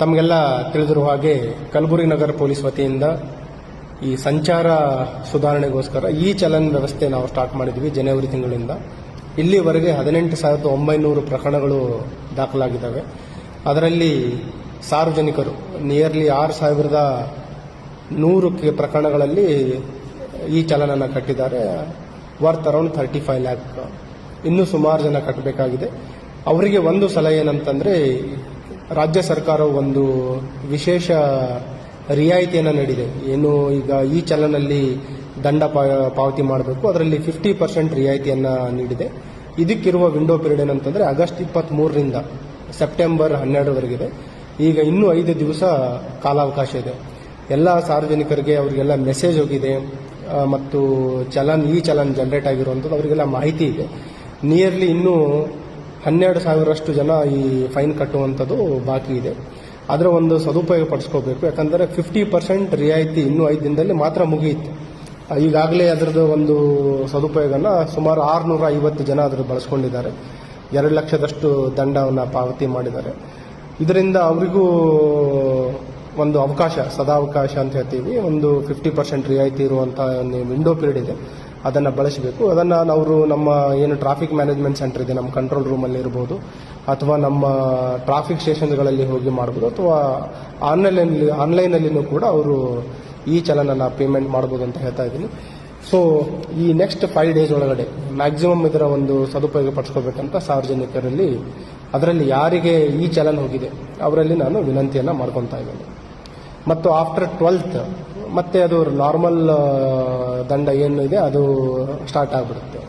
ತಮಗೆಲ್ಲ ತಿಳಿದಿರುವ ಹಾಗೆ ಕಲಬುರಗಿ ನಗರ ಪೊಲೀಸ್ ವತಿಯಿಂದ ಈ ಸಂಚಾರ ಸುಧಾರಣೆಗೋಸ್ಕರ ಈ ಚಲನ್ ವ್ಯವಸ್ಥೆ ನಾವು ಸ್ಟಾರ್ಟ್ ಮಾಡಿದ್ವಿ ಜನವರಿ ತಿಂಗಳಿಂದ. ಇಲ್ಲಿವರೆಗೆ 18,900 ಪ್ರಕರಣಗಳು ದಾಖಲಾಗಿದ್ದಾವೆ. ಅದರಲ್ಲಿ ಸಾರ್ವಜನಿಕರು ನಿಯರ್ಲಿ 6,100 ಪ್ರಕರಣಗಳಲ್ಲಿ ಈ ಚಲನನ್ನು ಕಟ್ಟಿದ್ದಾರೆ. Worth around 35 lac. ಇನ್ನೂ ಸುಮಾರು ಜನ ಕಟ್ಟಬೇಕಾಗಿದೆ. ಅವರಿಗೆ ಒಂದು ಸಲಹೆ ಏನಂತಂದ್ರೆ, ರಾಜ್ಯ ಸರ್ಕಾರವು ಒಂದು ವಿಶೇಷ ರಿಯಾಯಿತಿಯನ್ನು ನೀಡಿದೆ. ಏನು ಈಗ ಈ ಚಲನಲ್ಲಿ ದಂಡ ಪಾವತಿ ಮಾಡಬೇಕು, ಅದರಲ್ಲಿ 50% ರಿಯಾಯಿತಿಯನ್ನು ನೀಡಿದೆ. ಇದಕ್ಕಿರುವ ವಿಂಡೋ ಪೀರಿಯಡ್ ಏನಂತಂದ್ರೆ ಆಗಸ್ಟ್ 23ರಿಂದ ಸೆಪ್ಟೆಂಬರ್ 12ವರೆಗಿದೆ. ಈಗ ಇನ್ನೂ 5 ದಿವಸ ಕಾಲಾವಕಾಶ ಇದೆ. ಎಲ್ಲ ಸಾರ್ವಜನಿಕರಿಗೆ ಅವರಿಗೆಲ್ಲ ಮೆಸೇಜ್ ಹೋಗಿದೆ ಮತ್ತು ಈ ಚಲನ್ ಜನರೇಟ್ ಆಗಿರುವಂಥದ್ದು ಅವರಿಗೆಲ್ಲ ಮಾಹಿತಿ ಇದೆ. ನಿಯರ್ಲಿ ಇನ್ನೂ 12,000ರಷ್ಟು ಜನ ಈ ಫೈನ್ ಕಟ್ಟುವಂಥದ್ದು ಬಾಕಿ ಇದೆ. ಅದರ ಒಂದು ಸದುಪಯೋಗ ಪಡಿಸ್ಕೋಬೇಕು. ಯಾಕಂದರೆ 50% ರಿಯಾಯಿತಿ ಇನ್ನೂ 5 ದಿನದಲ್ಲಿ ಮಾತ್ರ ಮುಗಿಯಿತು. ಈಗಾಗಲೇ ಅದರದ್ದು ಒಂದು ಸದುಪಯೋಗನ ಸುಮಾರು 650 ಜನ ಅದನ್ನು ಬಳಸ್ಕೊಂಡಿದ್ದಾರೆ. 2 ಲಕ್ಷದಷ್ಟು ದಂಡವನ್ನು ಪಾವತಿ ಮಾಡಿದ್ದಾರೆ. ಇದರಿಂದ ಅವರಿಗೂ ಒಂದು ಅವಕಾಶ, ಸದಾವಕಾಶ ಅಂತ ಹೇಳ್ತೀವಿ, ಒಂದು 50% ರಿಯಾಯಿತಿ ಇರುವಂಥ ವಿಂಡೋ ಪೀರಿಯಡ್ ಇದೆ. ಅದನ್ನು ಬಳಸಬೇಕು. ಅದನ್ನು ನಾವು ನಮ್ಮ ಏನು ಟ್ರಾಫಿಕ್ ಮ್ಯಾನೇಜ್ಮೆಂಟ್ ಸೆಂಟರ್ ಇದೆ, ನಮ್ಮ ಕಂಟ್ರೋಲ್ ರೂಮಲ್ಲಿ ಇರ್ಬೋದು, ಅಥವಾ ನಮ್ಮ ಟ್ರಾಫಿಕ್ ಸ್ಟೇಷನ್ಗಳಲ್ಲಿ ಹೋಗಿ ಮಾಡ್ಬೋದು, ಅಥವಾ ಆನ್ಲೈನಲ್ಲಿನೂ ಕೂಡ ಅವರು ಈ ಚಲನನ್ನು ಪೇಮೆಂಟ್ ಮಾಡ್ಬೋದು ಅಂತ ಹೇಳ್ತಾ ಇದ್ದೀನಿ. ಸೊ ಈ ನೆಕ್ಸ್ಟ್ 5 ಡೇಸ್ ಒಳಗಡೆ ಮ್ಯಾಕ್ಸಿಮಮ್ ಇದರ ಒಂದು ಸದುಪಯೋಗ ಪಡಿಸ್ಕೋಬೇಕಂತ ಸಾರ್ವಜನಿಕರಲ್ಲಿ, ಅದರಲ್ಲಿ ಯಾರಿಗೆ ಈ ಚಲನ್ ಹೋಗಿದೆ ಅವರಲ್ಲಿ ನಾನು ವಿನಂತಿಯನ್ನು ಮಾಡ್ಕೊತಾ ಇದ್ದೇನೆ. ಮತ್ತು ಆಫ್ಟರ್ 12th ಮತ್ತೆ ಅದು ನಾರ್ಮಲ್ ದಂಡ ಏನು ಇದೆ ಅದು ಸ್ಟಾರ್ಟ್ ಆಗಿಬಿಡುತ್ತೆ.